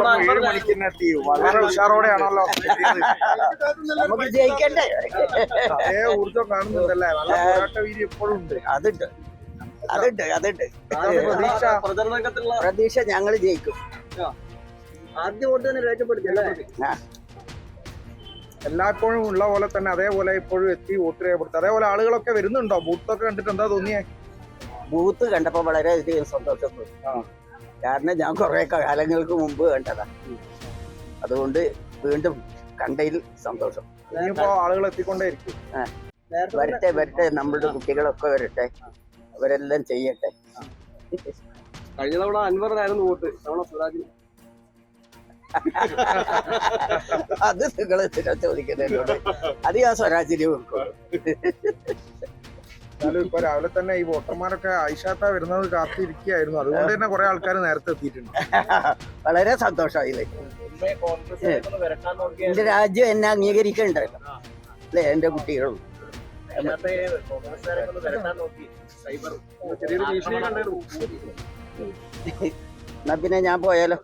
7 മണിക്ക് തന്നെ എത്തി. വളരെ ഉഷാറോടെയാണല്ലോ എത്തിയത്. നമുക്ക് ജയിക്കണ്ടേ? അതേ ഊർജ്ജം കാണുന്നുണ്ടല്ലേ? നല്ല പോരാട്ട വീര്യം ഇപ്പോഴും ഉണ്ട്. അതുണ്ട് അതുണ്ട് അതുണ്ട്. പ്രതീക്ഷ പ്രതീക്ഷ ഞങ്ങള് ജയിക്കും. ആദ്യ വോട്ട് തന്നെ രേഖപ്പെടുത്തി അല്ലേ? എല്ലായ്പ്പോഴും ഉള്ള പോലെ തന്നെ അതേപോലെ ഇപ്പോഴും എത്തി വോട്ട് രേഖപ്പെടുത്തും. അതേപോലെ ആളുകളൊക്കെ വരുന്നുണ്ടോ? ബൂത്തൊക്കെ കണ്ടിട്ട് എന്താ തോന്നിയേ? ബൂത്ത് കണ്ടപ്പോ വളരെയധികം സന്തോഷം തോന്നി. കാരണം ഞാൻ കുറെ കാലങ്ങൾക്ക് മുമ്പ് കണ്ടതാ. അതുകൊണ്ട് വീണ്ടും കണ്ടതിൽ സന്തോഷം. ഇനിയിപ്പോ ആളുകൾ എത്തിക്കൊണ്ടേയിരിക്കും. വരട്ടെ വരട്ടെ, നമ്മളുടെ കുട്ടികളൊക്കെ വരട്ടെ, അവരെല്ലാം ചെയ്യട്ടെ. കഴിഞ്ഞ തവണ അൻവറിനായിരുന്നു വോട്ട്, തവണ സ്വരാജിന്. അത് നിങ്ങൾ ചോദിക്കുന്നതിനോട് അത് ഞാൻ സ്വരാജിന് കൊടുക്കും. എന്നാലും ഇപ്പൊ രാവിലെ തന്നെ ഈ വോട്ടർമാരൊക്കെ ഐഷാത്ത വരുന്നത് കാത്തിരിക്കുകയായിരുന്നു. അതുകൊണ്ട് തന്നെ കുറെ ആൾക്കാർ നേരത്തെ എത്തിയിട്ടുണ്ട്. വളരെ സന്തോഷമായില്ലേ? എന്റെ രാജ്യം എന്നെ അംഗീകരിക്കണ്ടല്ലോ അല്ലേ? എന്റെ കുട്ടികളും ചെറിയൊരു ഭീഷണി കണ്ടായിരുന്നു. എന്നാ പിന്നെ ഞാൻ പോയാലോ?